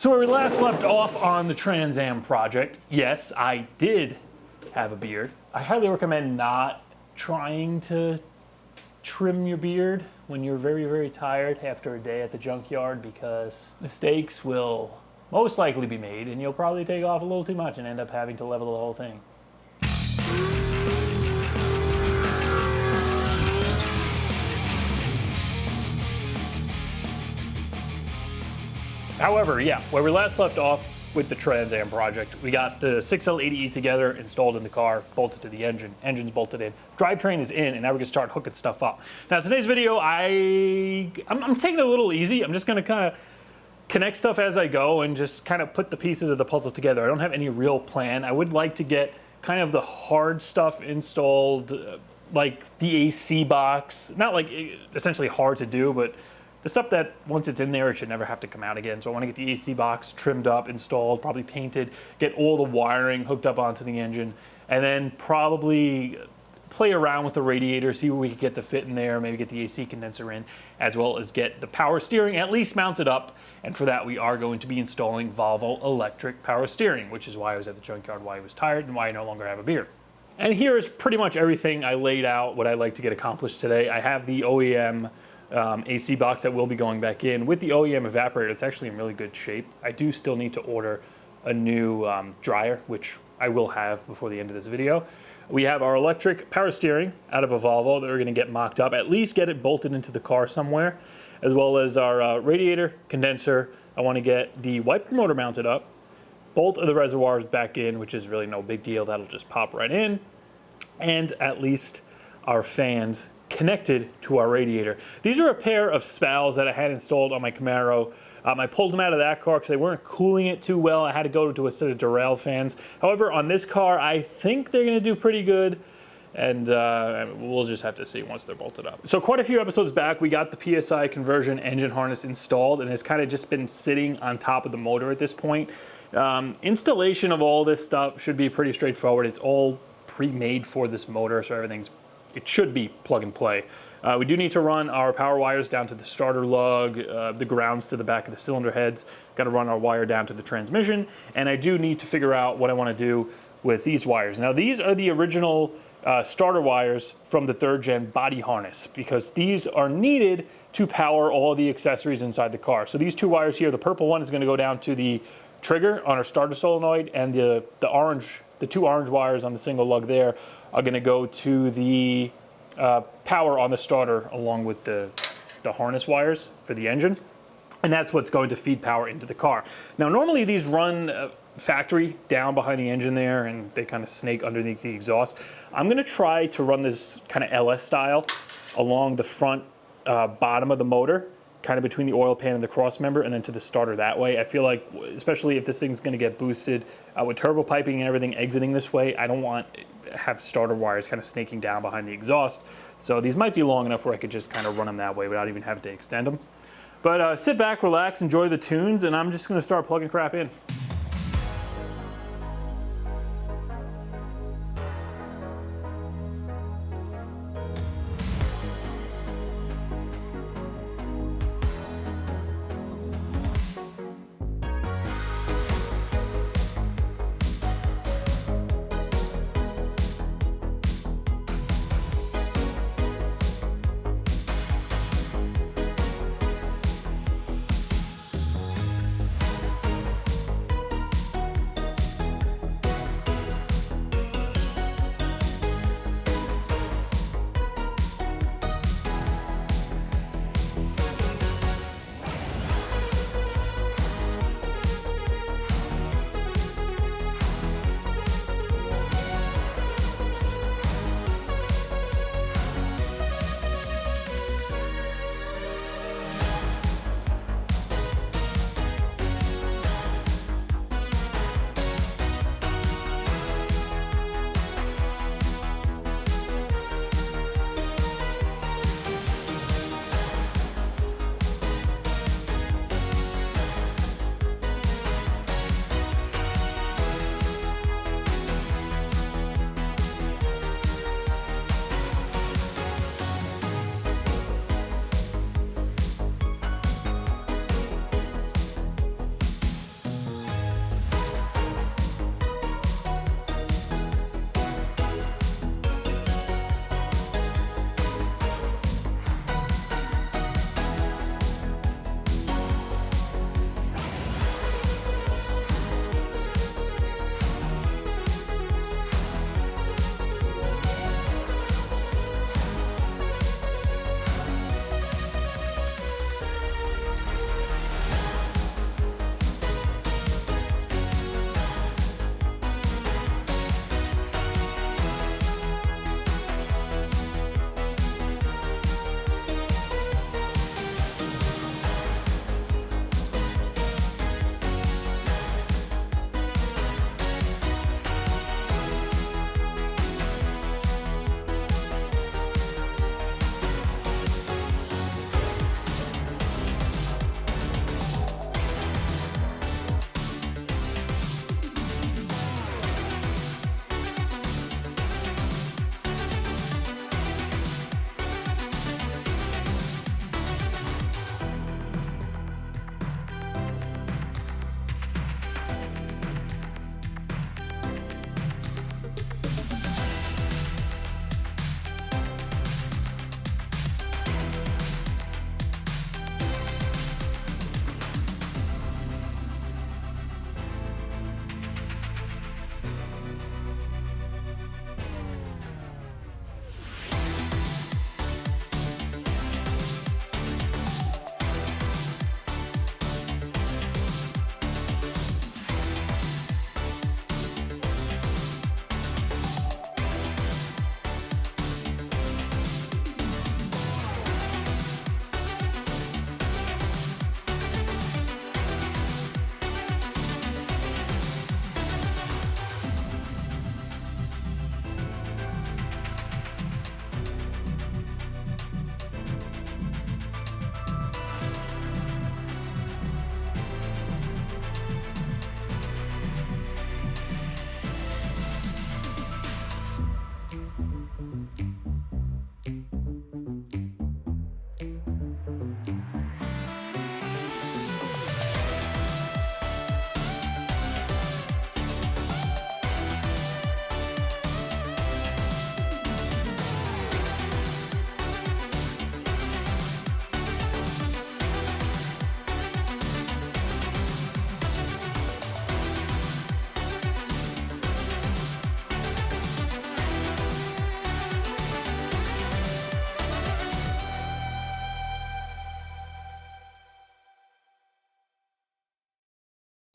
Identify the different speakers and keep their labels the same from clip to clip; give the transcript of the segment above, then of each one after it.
Speaker 1: So where we last left off on the TRANSAM project, yes, I did have a beard. I highly recommend not trying to trim your beard when you're very, very tired after a day at the junkyard, because mistakes will most likely be made and you'll probably take off a little too much and end up having to level the whole thing. However, yeah, where we last left off with the TRANSAM project, we got the 6L80E together, installed in the car, bolted to the engine. Engine's bolted in, drivetrain is in, and now we can start hooking stuff up. Now today's video, I'm taking it a little easy. I'm just gonna kind of connect stuff as I go and just kind of put the pieces of the puzzle together. I don't have any real plan. I would like to get kind of the hard stuff installed, like the AC box. Not like essentially hard to do, but the stuff that once it's in there, it should never have to come out again. So I want to get the AC box trimmed up, installed, probably painted, get all the wiring hooked up onto the engine, and then probably play around with the radiator, see what we could get to fit in there, maybe get the AC condenser in, as well as get the power steering at least mounted up. And for that, we are going to be installing Volvo electric power steering, which is why I was at the junkyard, why I was tired, and why I no longer have a beard. And here's pretty much everything I laid out, what I'd like to get accomplished today. I have the OEM AC box that will be going back in. With the OEM evaporator, it's actually in really good shape. I do still need to order a new dryer, which I will have before the end of this video. We have our electric power steering out of a Volvo that we're going to get mocked up, at least get it bolted into the car somewhere, as well as our radiator, condenser. I want to get the wiper motor mounted up, bolt of the reservoirs back in, which is really no big deal. That'll just pop right in, and at least our fans connected to our radiator. These are a pair of spals that I had installed on my Camaro. I pulled them out of that car because they weren't cooling it too well. I had to go to a set of Durrell fans. However, on this car, I think they're going to do pretty good, and we'll just have to see once they're bolted up. So quite a few episodes back, we got the PSI conversion engine harness installed, and it's kind of just been sitting on top of the motor at this point. Installation of all this stuff should be pretty straightforward. It's all pre-made for this motor, so it should be plug and play. We do need to run our power wires down to the starter lug, the grounds to the back of the cylinder heads. Got to run our wire down to the transmission, and I do need to figure out what I want to do with these wires. Now these are the original starter wires from the 3rd gen body harness, because these are needed to power all the accessories inside the car. So these two wires here, the purple one is going to go down to the trigger on our starter solenoid, and the two orange wires on the single lug there are going to go to the power on the starter, along with the harness wires for the engine. And that's what's going to feed power into the car. Now, normally these run factory down behind the engine there, and they kind of snake underneath the exhaust. I'm going to try to run this kind of LS style along the front bottom of the motor, kind of between the oil pan and the cross member, and then to the starter that way. I feel like, especially if this thing's going to get boosted with turbo piping and everything exiting this way, I don't want to have starter wires kind of snaking down behind the exhaust. So these might be long enough where I could just kind of run them that way without even having to extend them. But sit back, relax, enjoy the tunes, and I'm just going to start plugging crap in.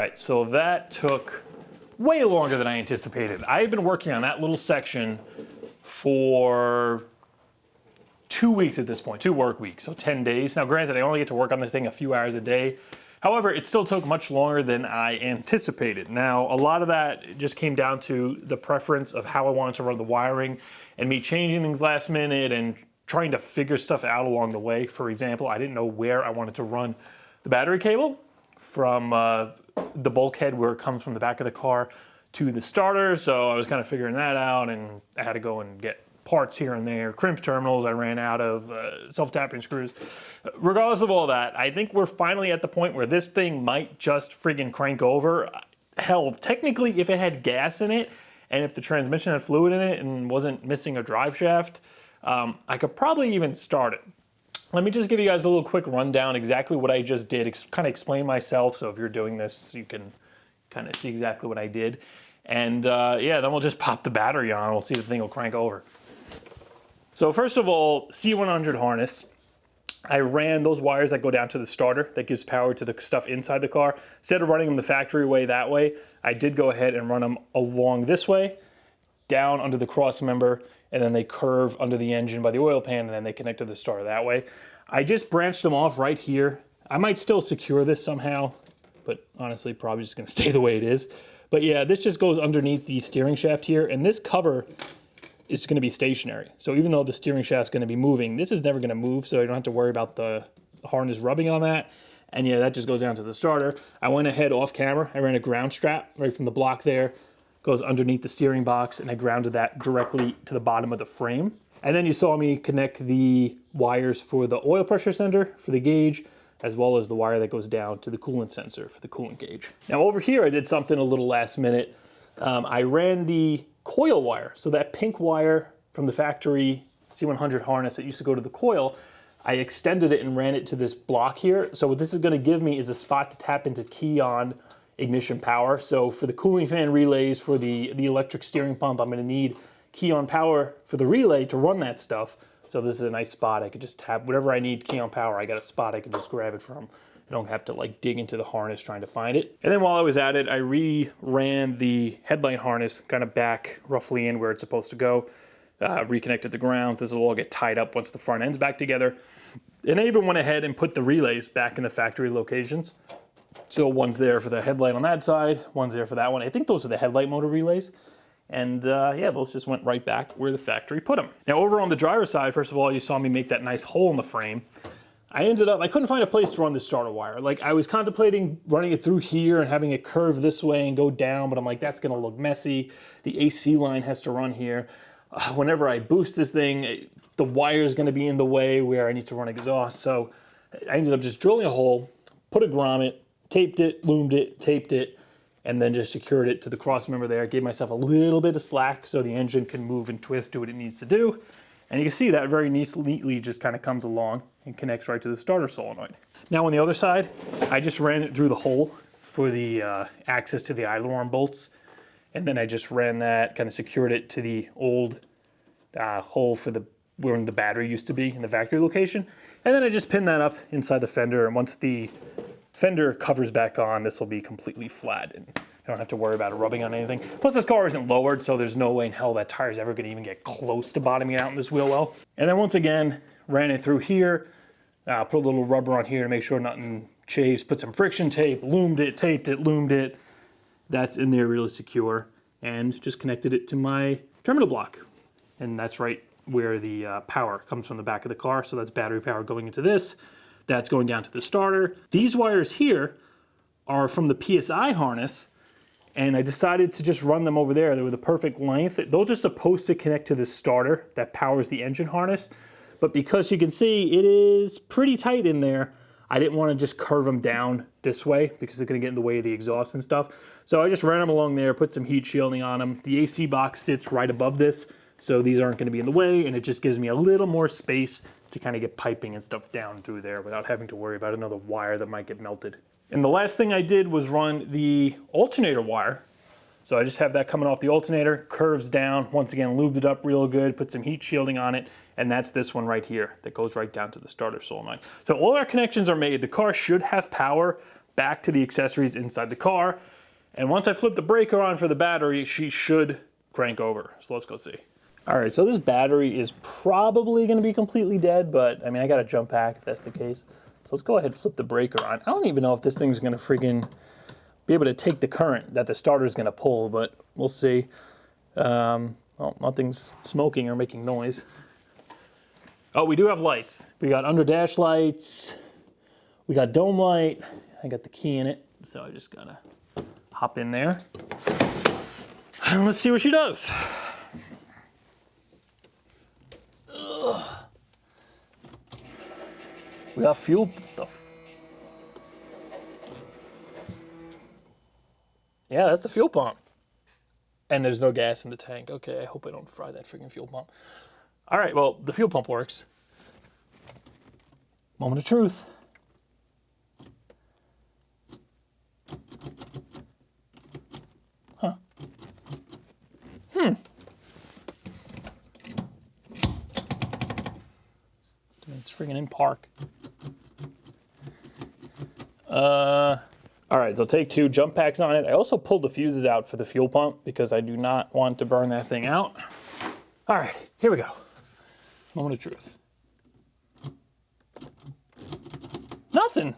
Speaker 1: All right, so that took way longer than I anticipated. I've been working on that little section for 2 weeks at this point, 2 work weeks, so 10 days. Now granted, I only get to work on this thing a few hours a day. However, it still took much longer than I anticipated. Now, a lot of that just came down to the preference of how I wanted to run the wiring and me changing things last minute and trying to figure stuff out along the way. For example, I didn't know where I wanted to run the battery cable from the bulkhead where it comes from the back of the car to the starter. So I was kind of figuring that out, and I had to go and get parts here and there, crimp terminals I ran out of, self-tapping screws. Regardless of all that, I think we're finally at the point where this thing might just friggin' crank over. Hell, technically if it had gas in it and if the transmission had fluid in it and wasn't missing a drive shaft, I could probably even start it. Let me just give you guys a little quick rundown exactly what I just did, kind of explain myself, so if you're doing this you can kind of see exactly what I did. And yeah, then we'll just pop the battery on, we'll see if the thing will crank over. So first of all, C100 harness. I ran those wires that go down to the starter that gives power to the stuff inside the car. Instead of running them the factory way that way, I did go ahead and run them along this way, down under the cross member, and then they curve under the engine by the oil pan, and then they connect to the starter that way. I just branched them off right here. I might still secure this somehow, but honestly, probably just gonna stay the way it is. But yeah, this just goes underneath the steering shaft here, and this cover is going to be stationary. So even though the steering shaft is going to be moving, this is never going to move, so you don't have to worry about the harness rubbing on that. And yeah, that just goes down to the starter. I went ahead off camera. I ran a ground strap right from the block there, goes underneath the steering box, and I grounded that directly to the bottom of the frame. And then you saw me connect the wires for the oil pressure sensor for the gauge, as well as the wire that goes down to the coolant sensor for the coolant gauge. Now over here, I did something a little last minute. I ran the coil wire. So that pink wire from the factory C100 harness that used to go to the coil, I extended it and ran it to this block here. So what this is going to give me is a spot to tap into key on ignition power. So for the cooling fan relays, for the electric steering pump, I'm going to need key on power for the relay to run that stuff. So this is a nice spot. I could just tap whatever I need key on power. I got a spot I can just grab it from. I don't have to like dig into the harness trying to find it. And then while I was at it, I re-ran the headlight harness kind of back roughly in where it's supposed to go. Reconnected the grounds. This will all get tied up once the front end's back together. And I even went ahead and put the relays back in the factory locations. So one's there for the headlight on that side, one's there for that one. I think those are the headlight motor relays. And yeah, those just went right back where the factory put them. Now over on the driver's side, first of all, you saw me make that nice hole in the frame. I couldn't find a place to run the starter wire. Like I was contemplating running it through here and having it curve this way and go down, but I'm like, that's gonna look messy. The AC line has to run here. Whenever I boost this thing, the wire is gonna be in the way where I need to run exhaust. So I ended up just drilling a hole, put a grommet, taped it, loomed it, taped it, and then just secured it to the cross member there. Gave myself a little bit of slack so the engine can move and twist, do what it needs to do. And you can see that very neatly just kind of comes along and connects right to the starter solenoid. Now on the other side, I just ran it through the hole for the access to the idler arm bolts. And then I just ran that, kind of secured it to the old hole for where the battery used to be in the factory location. And then I just pinned that up inside the fender. And once the fender covers back on, this will be completely flat. And I don't have to worry about it rubbing on anything. Plus this car isn't lowered, so there's no way in hell that tire's ever gonna even get close to bottoming out in this wheel well. And then once again, ran it through here, put a little rubber on here to make sure nothing chafes, put some friction tape, loomed it, taped it, loomed it. That's in there really secure. And just connected it to my terminal block. And that's right where the power comes from the back of the car. So that's battery power going into this. That's going down to the starter. These wires here are from the PSI harness, and I decided to just run them over there. They were the perfect length. Those are supposed to connect to the starter that powers the engine harness, but because you can see it is pretty tight in there, I didn't want to just curve them down this way because they're going to get in the way of the exhaust and stuff. So I just ran them along there, put some heat shielding on them. The AC box sits right above this, so these aren't going to be in the way, and it just gives me a little more space to kind of get piping and stuff down through there without having to worry about another wire that might get melted. And the last thing I did was run the alternator wire. So I just have that coming off the alternator, curves down, once again lubed it up real good, put some heat shielding on it, and that's this one right here that goes right down to the starter solenoid. So all our connections are made. The car should have power back to the accessories inside the car. And once I flip the breaker on for the battery, she should crank over. So let's go see. All right, so this battery is probably gonna be completely dead, but I mean, I got a jump pack if that's the case. So let's go ahead and flip the breaker on. I don't even know if this thing's gonna friggin' be able to take the current that the starter's gonna pull, but we'll see. Well, nothing's smoking or making noise. Oh, we do have lights. We got under dash lights. We got dome light. I got the key in it, so I just gotta hop in there. And let's see what she does. Ugh. We got fuel. Yeah, that's the fuel pump. And there's no gas in the tank. Okay, I hope I don't fry that freaking fuel pump. All right, well, the fuel pump works. Moment of truth. Huh. It's freaking in park. All right, so take 2 jump packs on it. I also pulled the fuses out for the fuel pump because I do not want to burn that thing out. All right, here we go. Moment of truth. Nothing.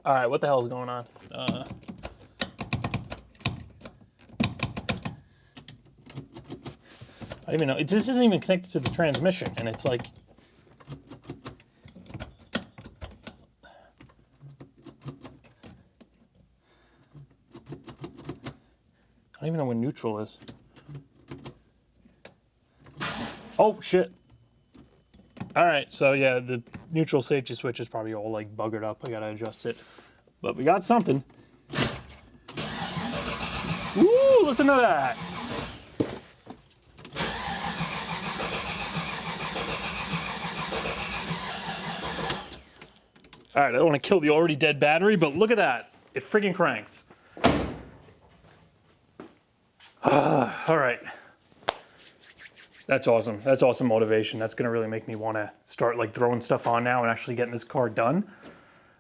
Speaker 1: All right, what the hell is going on? I don't even know. This isn't even connected to the transmission, and it's like... I don't even know where neutral is. Oh, shit. All right, so yeah, the neutral safety switch is probably all like buggered up. I gotta adjust it. But we got something. Woo, listen to that. All right, I don't want to kill the already dead battery, but look at that. It freaking cranks. All right. That's awesome. That's awesome motivation. That's going to really make me want to start like throwing stuff on now and actually getting this car done.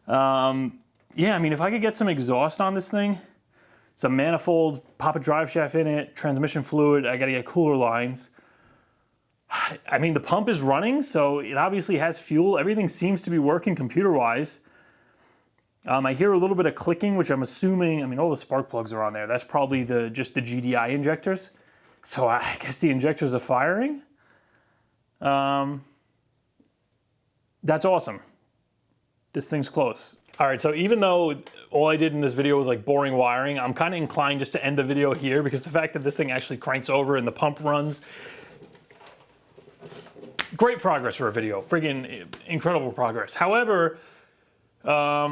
Speaker 1: Yeah, I mean, if I could get some exhaust on this thing, some manifold, pop a drive shaft in it, transmission fluid, I got to get cooler lines. I mean, the pump is running, so it obviously has fuel. Everything seems to be working computer-wise. I hear a little bit of clicking, which I'm assuming, I mean, all the spark plugs are on there. That's probably just the GDI injectors. So I guess the injectors are firing. That's awesome. This thing's close. All right, so even though all I did in this video was like boring wiring, I'm kind of inclined just to end the video here because the fact that this thing actually cranks over and the pump runs, great progress for a video, friggin' incredible progress. However, I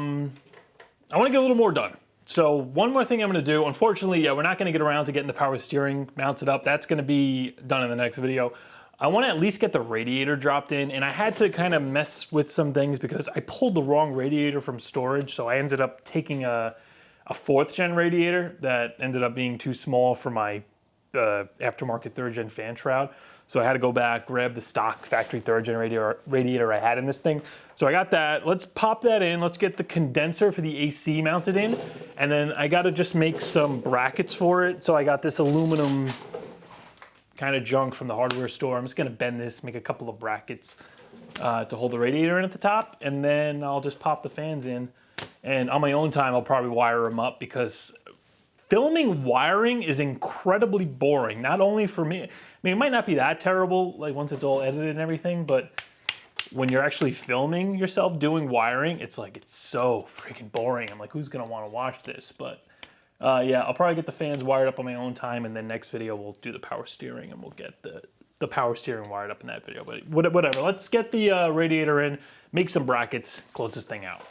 Speaker 1: want to get a little more done. So one more thing I'm going to do, unfortunately, yeah, we're not going to get around to getting the power steering mounted up. That's going to be done in the next video. I want to at least get the radiator dropped in, and I had to kind of mess with some things because I pulled the wrong radiator from storage, so I ended up taking a 4th gen radiator that ended up being too small for my aftermarket 3rd gen fan shroud. So I had to go back, grab the stock factory 3rd gen radiator I had in this thing. So I got that. Let's pop that in. Let's get the condenser for the AC mounted in. And then I got to just make some brackets for it. So I got this aluminum kind of junk from the hardware store. I'm just going to bend this, make a couple of brackets to hold the radiator in at the top. And then I'll just pop the fans in. And on my own time, I'll probably wire them up because filming wiring is incredibly boring. Not only for me. I mean, it might not be that terrible, like once it's all edited and everything, but when you're actually filming yourself doing wiring, it's like, it's so freaking boring. I'm like, who's gonna wanna watch this? But yeah, I'll probably get the fans wired up on my own time, and then next video we'll do the power steering and we'll get the power steering wired up in that video. But whatever, let's get the radiator in, make some brackets, close this thing out.